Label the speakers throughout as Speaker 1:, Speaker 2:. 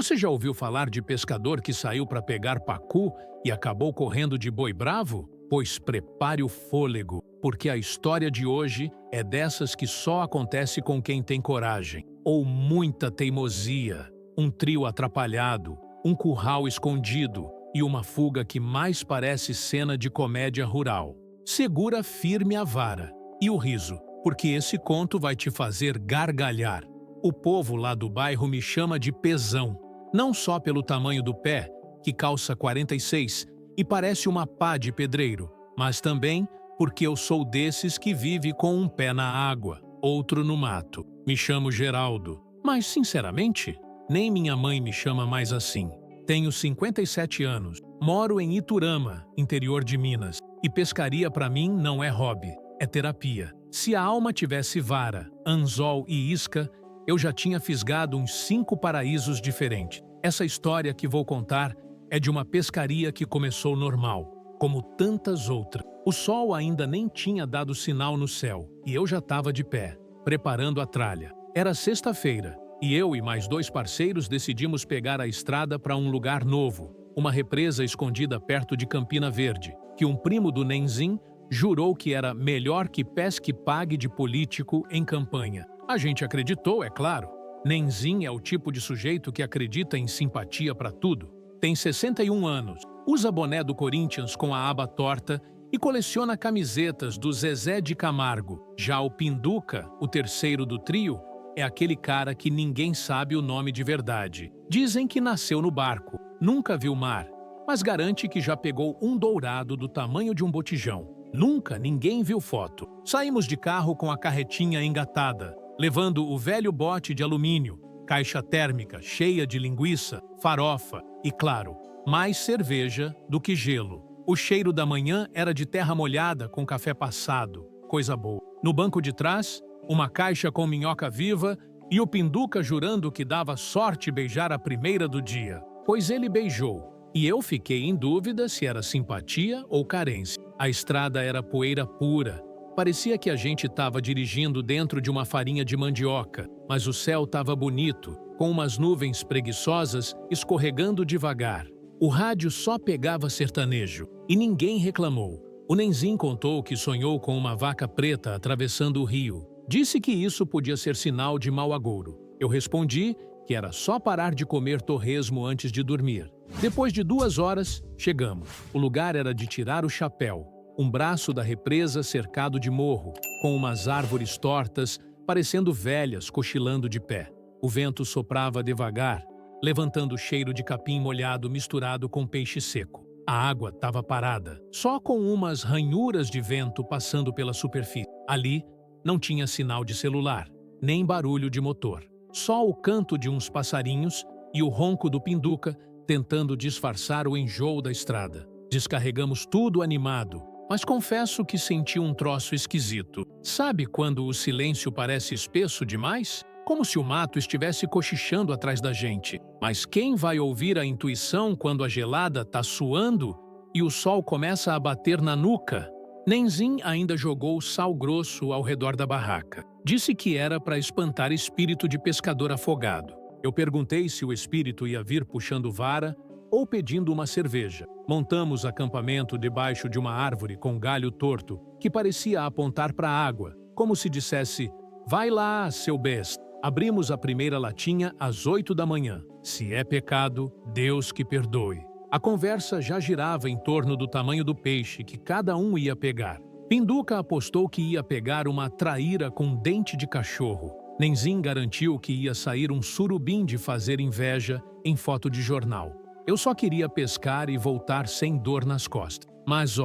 Speaker 1: Você já ouviu falar de pescador que saiu para pegar pacu e acabou correndo de boi bravo? Pois prepare o fôlego, porque a história de hoje é dessas que só acontece com quem tem coragem, ou muita teimosia, um trio atrapalhado, um curral escondido e uma fuga que mais parece cena de comédia rural. Segura firme a vara e o riso, porque esse conto vai te fazer gargalhar. O povo lá do bairro me chama de pezão, não só pelo tamanho do pé, que calça 46 e parece uma pá de pedreiro, mas também porque eu sou desses que vive com um pé na água, outro no mato. Me chamo Geraldo, mas sinceramente, nem minha mãe me chama mais assim. Tenho 57 anos, moro em Iturama, interior de Minas, e pescaria para mim não é hobby, é terapia. Se a alma tivesse vara, anzol e isca, eu já tinha fisgado uns 5 paraísos diferentes. Essa história que vou contar é de uma pescaria que começou normal, como tantas outras. O sol ainda nem tinha dado sinal no céu e eu já estava de pé, preparando a tralha. Era sexta-feira e eu e mais 2 parceiros decidimos pegar a estrada para um lugar novo, uma represa escondida perto de Campina Verde, que um primo do Nenzin jurou que era melhor que pesque pague de político em campanha. A gente acreditou, é claro. Nenzin é o tipo de sujeito que acredita em simpatia para tudo. Tem 61 anos, usa boné do Corinthians com a aba torta e coleciona camisetas do Zezé de Camargo. Já o Pinduca, o terceiro do trio, é aquele cara que ninguém sabe o nome de verdade. Dizem que nasceu no barco, nunca viu mar, mas garante que já pegou um dourado do tamanho de um botijão. Nunca ninguém viu foto. Saímos de carro com a carretinha engatada, levando o velho bote de alumínio, caixa térmica cheia de linguiça, farofa e, claro, mais cerveja do que gelo. O cheiro da manhã era de terra molhada com café passado, coisa boa. No banco de trás, uma caixa com minhoca viva e o Pinduca jurando que dava sorte beijar a primeira do dia. Pois ele beijou, e eu fiquei em dúvida se era simpatia ou carência. A estrada era poeira pura. Parecia que a gente estava dirigindo dentro de uma farinha de mandioca, mas o céu estava bonito, com umas nuvens preguiçosas escorregando devagar. O rádio só pegava sertanejo, e ninguém reclamou. O Nenzin contou que sonhou com uma vaca preta atravessando o rio. Disse que isso podia ser sinal de mau agouro. Eu respondi que era só parar de comer torresmo antes de dormir. Depois de 2 horas, chegamos. O lugar era de tirar o chapéu. Um braço da represa cercado de morro, com umas árvores tortas, parecendo velhas cochilando de pé. O vento soprava devagar, levantando o cheiro de capim molhado misturado com peixe seco. A água estava parada, só com umas ranhuras de vento passando pela superfície. Ali, não tinha sinal de celular, nem barulho de motor. Só o canto de uns passarinhos e o ronco do Pinduca tentando disfarçar o enjoo da estrada. Descarregamos tudo animado, mas confesso que senti um troço esquisito. Sabe quando o silêncio parece espesso demais? Como se o mato estivesse cochichando atrás da gente. Mas quem vai ouvir a intuição quando a gelada tá suando e o sol começa a bater na nuca? Nenzin ainda jogou sal grosso ao redor da barraca. Disse que era para espantar espírito de pescador afogado. Eu perguntei se o espírito ia vir puxando vara ou pedindo uma cerveja. Montamos acampamento debaixo de uma árvore com galho torto que parecia apontar para a água, como se dissesse: "Vai lá, seu besta." Abrimos a primeira latinha às 8 da manhã. Se é pecado, Deus que perdoe. A conversa já girava em torno do tamanho do peixe que cada um ia pegar. Pinduca apostou que ia pegar uma traíra com dente de cachorro. Nenzin garantiu que ia sair um surubim de fazer inveja em foto de jornal. Eu só queria pescar e voltar sem dor nas costas. Mas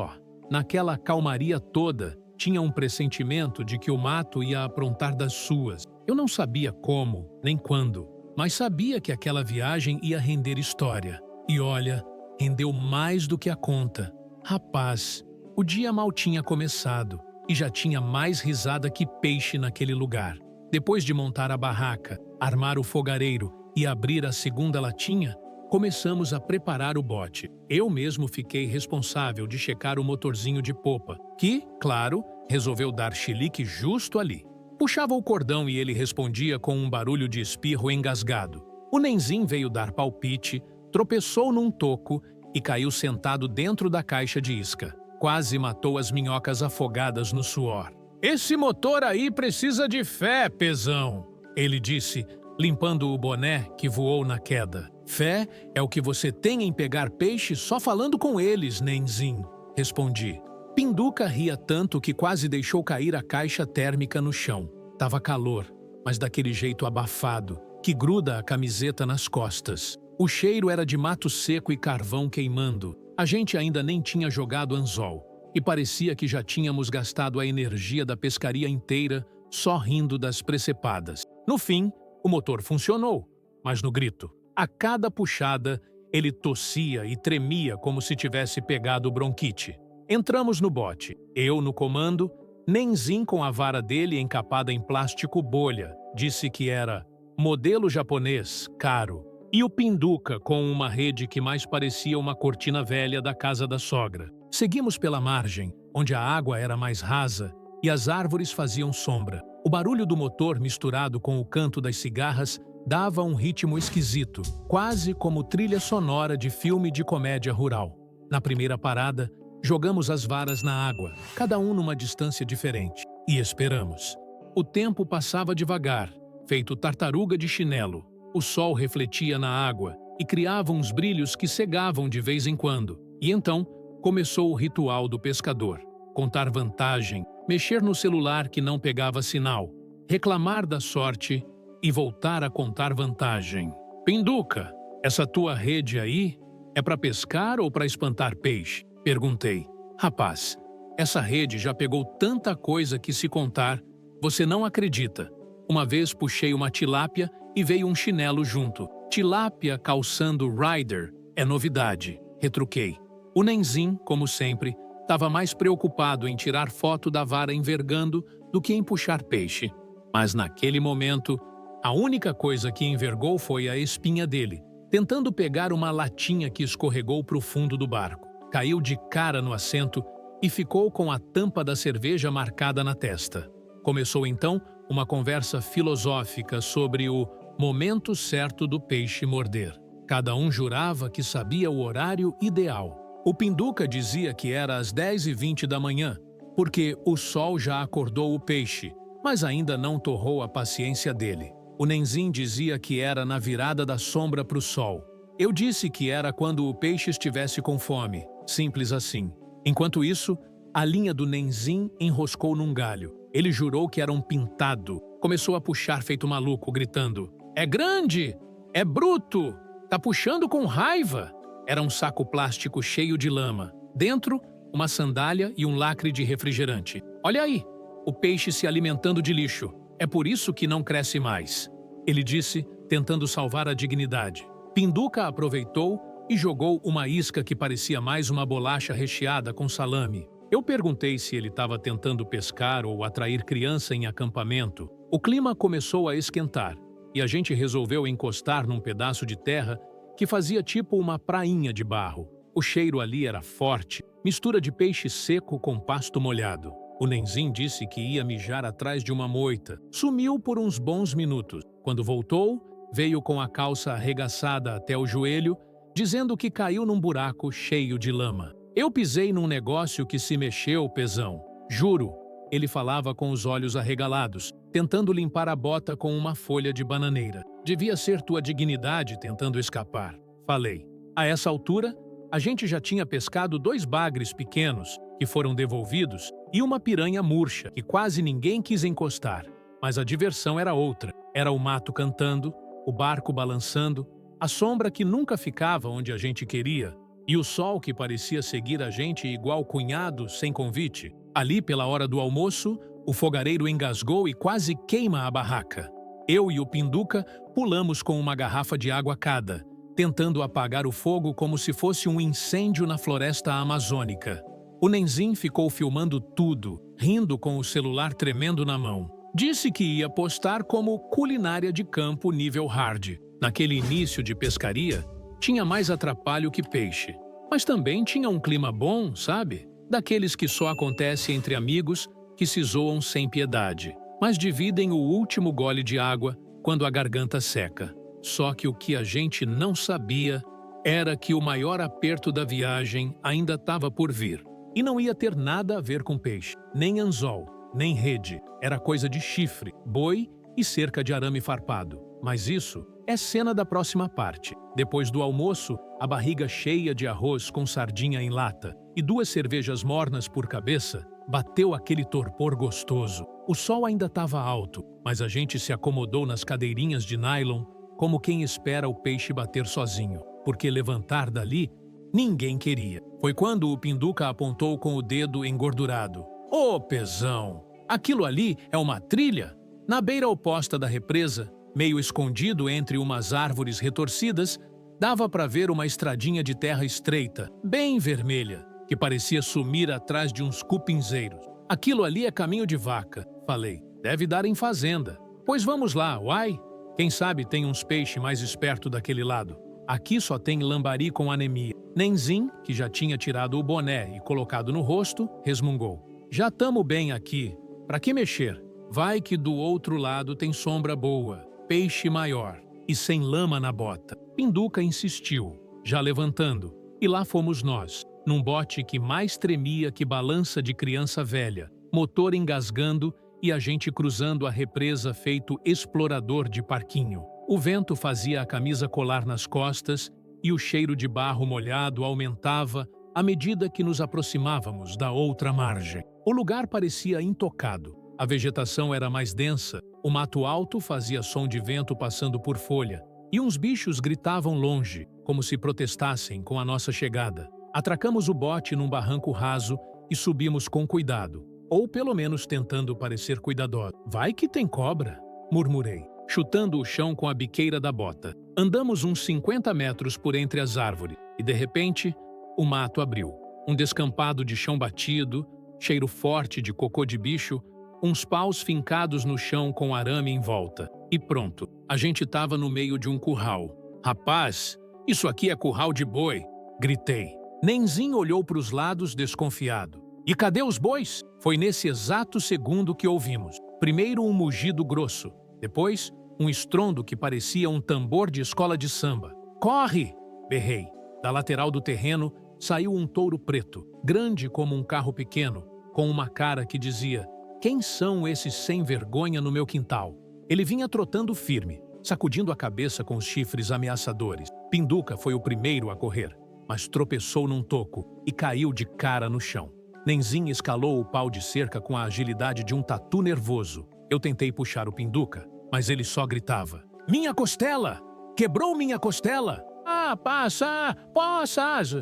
Speaker 1: naquela calmaria toda, tinha um pressentimento de que o mato ia aprontar das suas. Eu não sabia como, nem quando, mas sabia que aquela viagem ia render história. E olha, rendeu mais do que a conta. Rapaz, o dia mal tinha começado e já tinha mais risada que peixe naquele lugar. Depois de montar a barraca, armar o fogareiro e abrir a segunda latinha, começamos a preparar o bote. Eu mesmo fiquei responsável de checar o motorzinho de popa, que, claro, resolveu dar chilique justo ali. Puxava o cordão e ele respondia com um barulho de espirro engasgado. O Nenzin veio dar palpite, tropeçou num toco e caiu sentado dentro da caixa de isca. Quase matou as minhocas afogadas no suor. "Esse motor aí precisa de fé, pezão", ele disse, limpando o boné que voou na queda. "Fé é o que você tem em pegar peixe só falando com eles, Nenzin", respondi. Pinduca ria tanto que quase deixou cair a caixa térmica no chão. Tava calor, mas daquele jeito abafado, que gruda a camiseta nas costas. O cheiro era de mato seco e carvão queimando. A gente ainda nem tinha jogado anzol, e parecia que já tínhamos gastado a energia da pescaria inteira só rindo das precepadas. No fim, o motor funcionou, mas no grito. A cada puxada, ele tossia e tremia como se tivesse pegado bronquite. Entramos no bote, eu no comando, Nenzin com a vara dele encapada em plástico bolha, disse que era modelo japonês, caro, e o Pinduca com uma rede que mais parecia uma cortina velha da casa da sogra. Seguimos pela margem, onde a água era mais rasa e as árvores faziam sombra. O barulho do motor misturado com o canto das cigarras dava um ritmo esquisito, quase como trilha sonora de filme de comédia rural. Na primeira parada, jogamos as varas na água, cada um numa distância diferente, e esperamos. O tempo passava devagar, feito tartaruga de chinelo. O sol refletia na água e criava uns brilhos que cegavam de vez em quando. E então, começou o ritual do pescador. Contar vantagem, mexer no celular que não pegava sinal, reclamar da sorte e voltar a contar vantagem. "Pinduca, essa tua rede aí é para pescar ou para espantar peixe?", perguntei. "Rapaz, essa rede já pegou tanta coisa que, se contar, você não acredita. Uma vez puxei uma tilápia e veio um chinelo junto. Tilápia calçando rider é novidade", retruquei. O Nenzin, como sempre, estava mais preocupado em tirar foto da vara envergando do que em puxar peixe. Mas naquele momento, a única coisa que envergou foi a espinha dele, tentando pegar uma latinha que escorregou para o fundo do barco. Caiu de cara no assento e ficou com a tampa da cerveja marcada na testa. Começou então uma conversa filosófica sobre o momento certo do peixe morder. Cada um jurava que sabia o horário ideal. O Pinduca dizia que era às 10h20 da manhã, porque o sol já acordou o peixe, mas ainda não torrou a paciência dele. O Nenzin dizia que era na virada da sombra para o sol. Eu disse que era quando o peixe estivesse com fome, simples assim. Enquanto isso, a linha do Nenzin enroscou num galho. Ele jurou que era um pintado. Começou a puxar feito maluco, gritando: "É grande! É bruto! Tá puxando com raiva!" Era um saco plástico cheio de lama. Dentro, uma sandália e um lacre de refrigerante. "Olha aí, o peixe se alimentando de lixo. É por isso que não cresce mais", ele disse, tentando salvar a dignidade. Pinduca aproveitou e jogou uma isca que parecia mais uma bolacha recheada com salame. Eu perguntei se ele estava tentando pescar ou atrair criança em acampamento. O clima começou a esquentar e a gente resolveu encostar num pedaço de terra que fazia tipo uma prainha de barro. O cheiro ali era forte, mistura de peixe seco com pasto molhado. O Nenzin disse que ia mijar atrás de uma moita. Sumiu por uns bons minutos. Quando voltou, veio com a calça arregaçada até o joelho, dizendo que caiu num buraco cheio de lama. Eu pisei num negócio que se mexeu, pezão. Juro. Ele falava com os olhos arregalados, tentando limpar a bota com uma folha de bananeira. "Devia ser tua dignidade tentando escapar", falei. A essa altura, a gente já tinha pescado 2 bagres pequenos, que foram devolvidos, e uma piranha murcha, que quase ninguém quis encostar. Mas a diversão era outra. Era o mato cantando, o barco balançando, a sombra que nunca ficava onde a gente queria, e o sol que parecia seguir a gente igual cunhado sem convite. Ali, pela hora do almoço, o fogareiro engasgou e quase queima a barraca. Eu e o Pinduca pulamos com uma garrafa de água cada, tentando apagar o fogo como se fosse um incêndio na floresta amazônica. O Nenzin ficou filmando tudo, rindo com o celular tremendo na mão. Disse que ia postar como culinária de campo nível hard. Naquele início de pescaria, tinha mais atrapalho que peixe. Mas também tinha um clima bom, sabe? Daqueles que só acontece entre amigos que se zoam sem piedade, mas dividem o último gole de água quando a garganta seca. Só que o que a gente não sabia era que o maior aperto da viagem ainda estava por vir. E não ia ter nada a ver com peixe, nem anzol, nem rede. Era coisa de chifre, boi e cerca de arame farpado. Mas isso é cena da próxima parte. Depois do almoço, a barriga cheia de arroz com sardinha em lata e 2 cervejas mornas por cabeça, bateu aquele torpor gostoso. O sol ainda estava alto, mas a gente se acomodou nas cadeirinhas de nylon como quem espera o peixe bater sozinho, porque levantar dali ninguém queria. Foi quando o Pinduca apontou com o dedo engordurado. Ô, pezão! Aquilo ali é uma trilha? Na beira oposta da represa, meio escondido entre umas árvores retorcidas, dava para ver uma estradinha de terra estreita, bem vermelha, que parecia sumir atrás de uns cupinzeiros. Aquilo ali é caminho de vaca, falei. Deve dar em fazenda. Pois vamos lá, uai. Quem sabe tem uns peixes mais esperto daquele lado. Aqui só tem lambari com anemia. Nenzin, que já tinha tirado o boné e colocado no rosto, resmungou. Já tamo bem aqui. Pra que mexer? Vai que do outro lado tem sombra boa, peixe maior e sem lama na bota. Pinduca insistiu, já levantando. E lá fomos nós, num bote que mais tremia que balança de criança velha, motor engasgando e a gente cruzando a represa feito explorador de parquinho. O vento fazia a camisa colar nas costas e o cheiro de barro molhado aumentava à medida que nos aproximávamos da outra margem. O lugar parecia intocado. A vegetação era mais densa, o mato alto fazia som de vento passando por folha, e uns bichos gritavam longe, como se protestassem com a nossa chegada. Atracamos o bote num barranco raso e subimos com cuidado, ou pelo menos tentando parecer cuidadosos. Vai que tem cobra, murmurei, chutando o chão com a biqueira da bota. Andamos uns 50 metros por entre as árvores, e de repente, o mato abriu. Um descampado de chão batido, cheiro forte de cocô de bicho, uns paus fincados no chão com arame em volta. E pronto, a gente estava no meio de um curral. Rapaz, isso aqui é curral de boi, gritei. Nenzin olhou para os lados desconfiado. E cadê os bois? Foi nesse exato segundo que ouvimos. Primeiro um mugido grosso, depois um estrondo que parecia um tambor de escola de samba. Corre! Berrei. Da lateral do terreno saiu um touro preto, grande como um carro pequeno, com uma cara que dizia: quem são esses sem vergonha no meu quintal? Ele vinha trotando firme, sacudindo a cabeça com os chifres ameaçadores. Pinduca foi o primeiro a correr, mas tropeçou num toco e caiu de cara no chão. Nenzin escalou o pau de cerca com a agilidade de um tatu nervoso. Eu tentei puxar o Pinduca, mas ele só gritava. Minha costela! Quebrou minha costela! Ah, passa! Possas!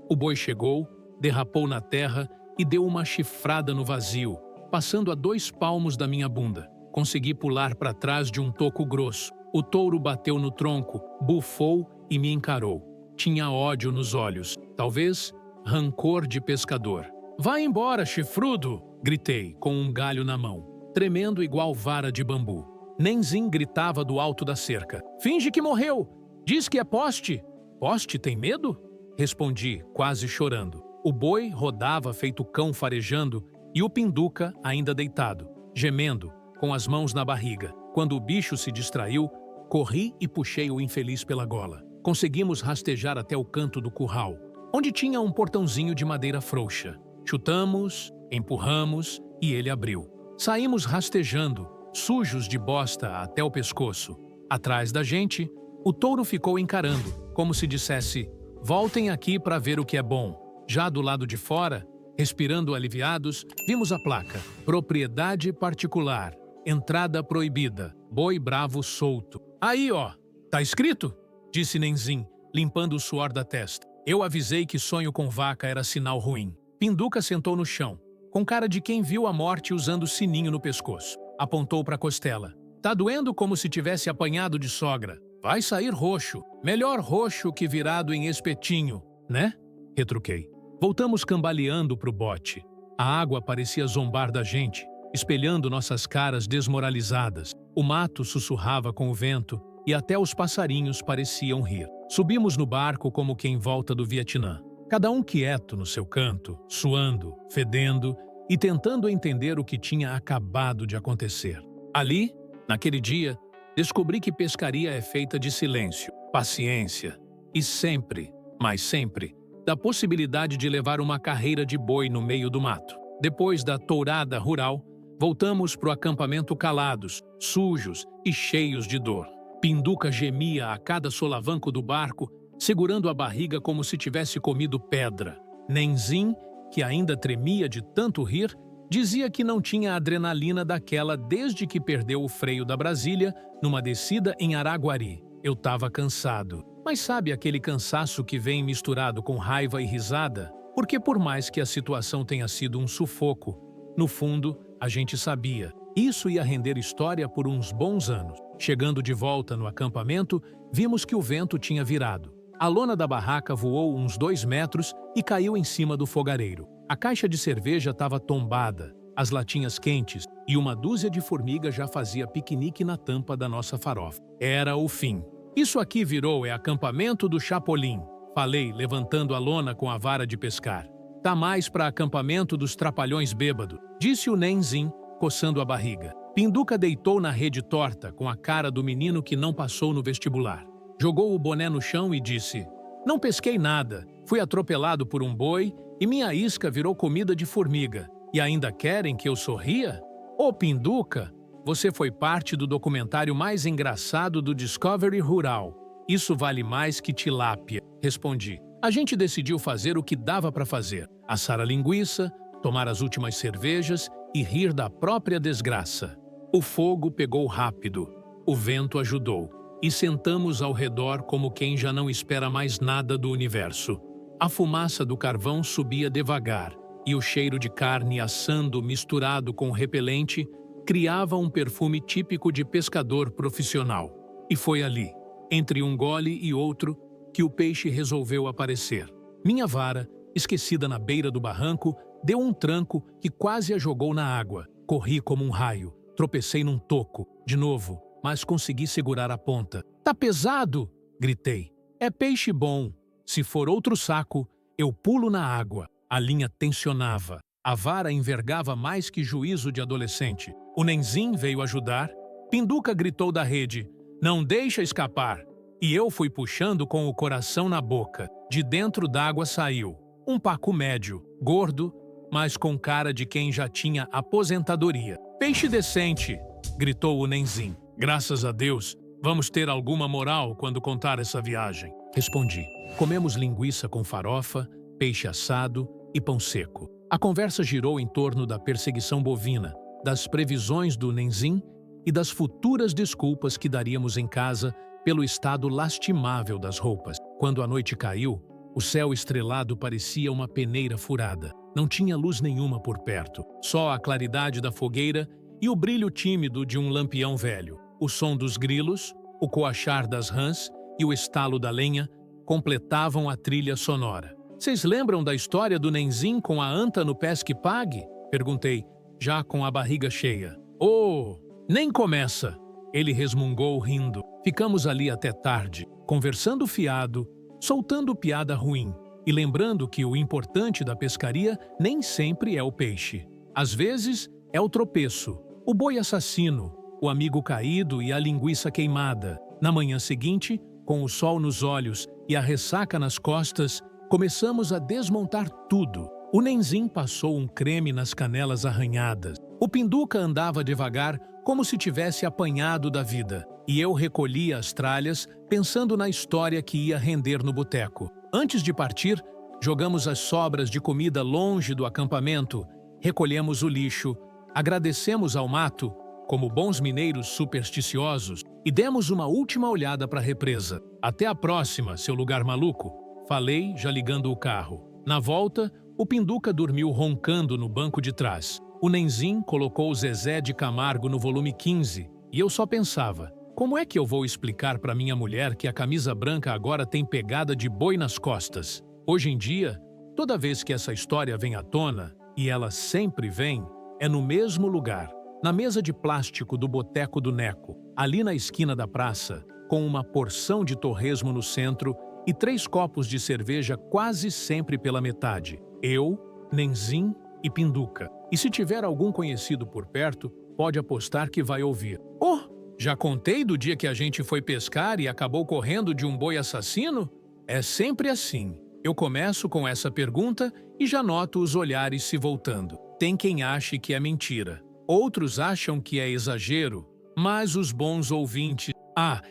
Speaker 1: O boi chegou, derrapou na terra e deu uma chifrada no vazio, passando a 2 palmos da minha bunda. Consegui pular para trás de um toco grosso. O touro bateu no tronco, bufou e me encarou. Tinha ódio nos olhos, talvez rancor de pescador. Vai embora, chifrudo! Gritei, com um galho na mão, tremendo igual vara de bambu. Nenzin gritava do alto da cerca. Finge que morreu! Diz que é poste! Poste tem medo? Respondi, quase chorando. O boi rodava feito cão farejando e o Pinduca ainda deitado, gemendo, com as mãos na barriga. Quando o bicho se distraiu, corri e puxei o infeliz pela gola. Conseguimos rastejar até o canto do curral, onde tinha um portãozinho de madeira frouxa. Chutamos, empurramos e ele abriu. Saímos rastejando, sujos de bosta até o pescoço. Atrás da gente, o touro ficou encarando, como se dissesse: voltem aqui para ver o que é bom. Já do lado de fora, respirando aliviados, vimos a placa: propriedade particular, entrada proibida, boi bravo solto. Aí, ó, tá escrito? Disse Nenzin, limpando o suor da testa. Eu avisei que sonho com vaca era sinal ruim. Pinduca sentou no chão, com cara de quem viu a morte usando sininho no pescoço. Apontou para a costela. Tá doendo como se tivesse apanhado de sogra. Vai sair roxo. Melhor roxo que virado em espetinho, né? Retruquei. Voltamos cambaleando pro bote. A água parecia zombar da gente, espelhando nossas caras desmoralizadas. O mato sussurrava com o vento e até os passarinhos pareciam rir. Subimos no barco como quem volta do Vietnã. Cada um quieto no seu canto, suando, fedendo e tentando entender o que tinha acabado de acontecer. Ali, naquele dia, descobri que pescaria é feita de silêncio, paciência e sempre, mas sempre, da possibilidade de levar uma carreira de boi no meio do mato. Depois da tourada rural, voltamos para o acampamento calados, sujos e cheios de dor. Pinduca gemia a cada solavanco do barco, segurando a barriga como se tivesse comido pedra. Nenzin, que ainda tremia de tanto rir, dizia que não tinha adrenalina daquela desde que perdeu o freio da Brasília numa descida em Araguari. Eu estava cansado. Mas sabe aquele cansaço que vem misturado com raiva e risada? Porque por mais que a situação tenha sido um sufoco, no fundo, a gente sabia. Isso ia render história por uns bons anos. Chegando de volta no acampamento, vimos que o vento tinha virado. A lona da barraca voou uns 2 metros e caiu em cima do fogareiro. A caixa de cerveja estava tombada, as latinhas quentes e uma dúzia de formigas já fazia piquenique na tampa da nossa farofa. Era o fim. Isso aqui virou acampamento do Chapolin, falei, levantando a lona com a vara de pescar. Tá mais para acampamento dos trapalhões bêbado, disse o Nenzin, coçando a barriga. Pinduca deitou na rede torta, com a cara do menino que não passou no vestibular. Jogou o boné no chão e disse: "Não pesquei nada, fui atropelado por um boi e minha isca virou comida de formiga. E ainda querem que eu sorria? Ô Pinduca, você foi parte do documentário mais engraçado do Discovery Rural. Isso vale mais que tilápia", respondi. A gente decidiu fazer o que dava para fazer: assar a linguiça, tomar as últimas cervejas e rir da própria desgraça. O fogo pegou rápido, o vento ajudou, e sentamos ao redor como quem já não espera mais nada do universo. A fumaça do carvão subia devagar, e o cheiro de carne assando misturado com repelente criava um perfume típico de pescador profissional. E foi ali, entre um gole e outro, que o peixe resolveu aparecer. Minha vara, esquecida na beira do barranco, deu um tranco que quase a jogou na água. Corri como um raio, tropecei num toco, de novo, mas consegui segurar a ponta. "Tá pesado!" gritei. "É peixe bom. Se for outro saco, eu pulo na água." A linha tensionava. A vara envergava mais que juízo de adolescente. O Nenzin veio ajudar. Pinduca gritou da rede: "Não deixa escapar!" E eu fui puxando com o coração na boca. De dentro d'água saiu um pacu médio, gordo, mas com cara de quem já tinha aposentadoria. "Peixe decente!" gritou o Nenzin. "Graças a Deus, vamos ter alguma moral quando contar essa viagem", respondi. Comemos linguiça com farofa, peixe assado e pão seco. A conversa girou em torno da perseguição bovina, das previsões do Nenzin e das futuras desculpas que daríamos em casa pelo estado lastimável das roupas. Quando a noite caiu, o céu estrelado parecia uma peneira furada. Não tinha luz nenhuma por perto, só a claridade da fogueira e o brilho tímido de um lampião velho. O som dos grilos, o coachar das rãs e o estalo da lenha completavam a trilha sonora. "Vocês lembram da história do Nenzin com a anta no Pesque Pague?" perguntei, já com a barriga cheia. "Oh, nem começa!" ele resmungou rindo. Ficamos ali até tarde, conversando fiado, soltando piada ruim e lembrando que o importante da pescaria nem sempre é o peixe. Às vezes é o tropeço, o boi assassino, o amigo caído e a linguiça queimada. Na manhã seguinte, com o sol nos olhos e a ressaca nas costas, começamos a desmontar tudo. O Nenzin passou um creme nas canelas arranhadas. O Pinduca andava devagar, como se tivesse apanhado da vida. E eu recolhia as tralhas, pensando na história que ia render no boteco. Antes de partir, jogamos as sobras de comida longe do acampamento, recolhemos o lixo, agradecemos ao mato, como bons mineiros supersticiosos, e demos uma última olhada para a represa. "Até a próxima, seu lugar maluco", falei, já ligando o carro. Na volta, o Pinduca dormiu roncando no banco de trás. O Nenzin colocou o Zezé de Camargo no volume 15, e eu só pensava: como é que eu vou explicar para minha mulher que a camisa branca agora tem pegada de boi nas costas? Hoje em dia, toda vez que essa história vem à tona, e ela sempre vem, é no mesmo lugar, na mesa de plástico do Boteco do Neco, ali na esquina da praça, com uma porção de torresmo no centro e 3 copos de cerveja quase sempre pela metade. Eu, Nenzin e Pinduca. E se tiver algum conhecido por perto, pode apostar que vai ouvir: "Oh, Já contei do dia que a gente foi pescar e acabou correndo de um boi assassino? É sempre assim. Eu começo com essa pergunta e já noto os olhares se voltando. Tem quem ache que é mentira. Outros acham que é exagero, mas os bons ouvintes,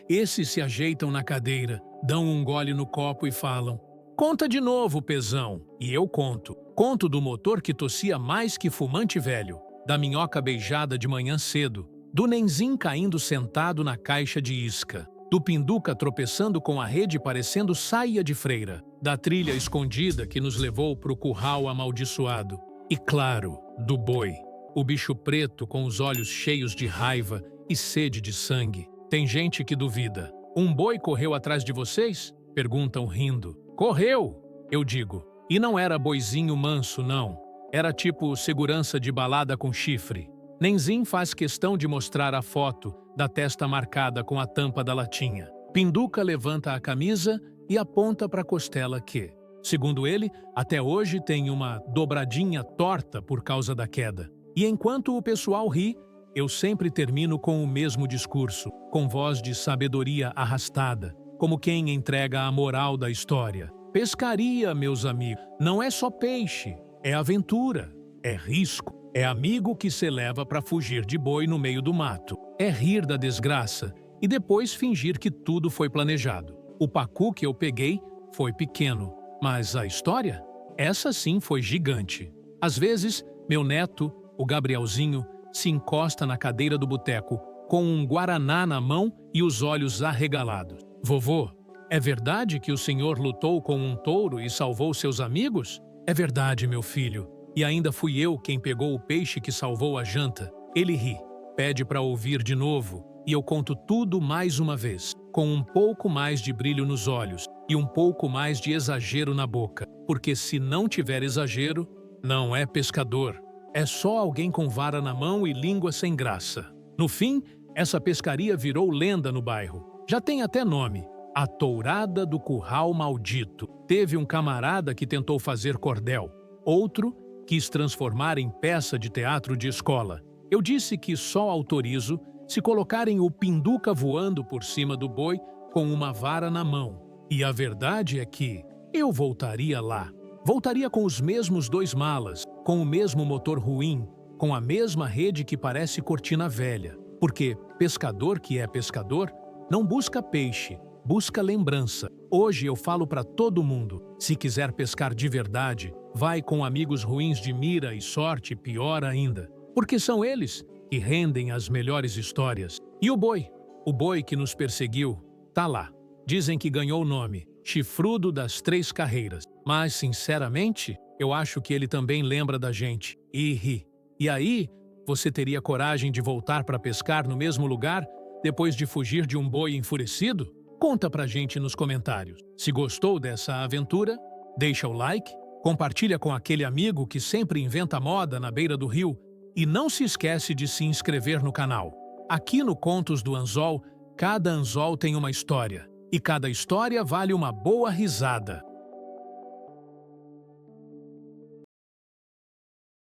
Speaker 1: esses se ajeitam na cadeira, dão um gole no copo e falam: "Conta de novo, pezão." E eu conto. Conto do motor que tossia mais que fumante velho, da minhoca beijada de manhã cedo, do Nenzim caindo sentado na caixa de isca, do Pinduca tropeçando com a rede parecendo saia de freira, da trilha escondida que nos levou pro curral amaldiçoado. E claro, do boi, o bicho preto com os olhos cheios de raiva e sede de sangue. Tem gente que duvida. "Um boi correu atrás de vocês?" Perguntam rindo. "Correu!" Eu digo. E não era boizinho manso, não. Era tipo segurança de balada com chifre. Nenzim faz questão de mostrar a foto da testa marcada com a tampa da latinha. Pinduca levanta a camisa e aponta para a costela que, segundo ele, até hoje tem uma dobradinha torta por causa da queda. E enquanto o pessoal ri, eu sempre termino com o mesmo discurso, com voz de sabedoria arrastada, como quem entrega a moral da história. Pescaria, meus amigos, não é só peixe, é aventura, é risco, é amigo que se leva para fugir de boi no meio do mato, é rir da desgraça e depois fingir que tudo foi planejado. O pacu que eu peguei foi pequeno, mas a história? Essa sim foi gigante. Às vezes, meu neto, o Gabrielzinho, se encosta na cadeira do boteco com um guaraná na mão e os olhos arregalados. "Vovô, é verdade que o senhor lutou com um touro e salvou seus amigos?" "É verdade, meu filho. E ainda fui eu quem pegou o peixe que salvou a janta." Ele ri, pede para ouvir de novo e eu conto tudo mais uma vez, com um pouco mais de brilho nos olhos e um pouco mais de exagero na boca, porque se não tiver exagero, não é pescador. É só alguém com vara na mão e língua sem graça. No fim, essa pescaria virou lenda no bairro. Já tem até nome: a Tourada do Curral Maldito. Teve um camarada que tentou fazer cordel. Outro quis transformar em peça de teatro de escola. Eu disse que só autorizo se colocarem o Pinduca voando por cima do boi com uma vara na mão. E a verdade é que eu voltaria lá. Voltaria com os mesmos 2 malas, com o mesmo motor ruim, com a mesma rede que parece cortina velha. Porque pescador que é pescador não busca peixe, busca lembrança. Hoje eu falo para todo mundo: se quiser pescar de verdade, vai com amigos ruins de mira e sorte, pior ainda. Porque são eles que rendem as melhores histórias. E o boi que nos perseguiu, tá lá. Dizem que ganhou o nome Chifrudo das 3 Carreiras. Mas, sinceramente, eu acho que ele também lembra da gente e ri. E aí, você teria coragem de voltar para pescar no mesmo lugar depois de fugir de um boi enfurecido? Conta pra gente nos comentários. Se gostou dessa aventura, deixa o like, compartilha com aquele amigo que sempre inventa moda na beira do rio e não se esquece de se inscrever no canal. Aqui no Contos do Anzol, cada anzol tem uma história e cada história vale uma boa risada.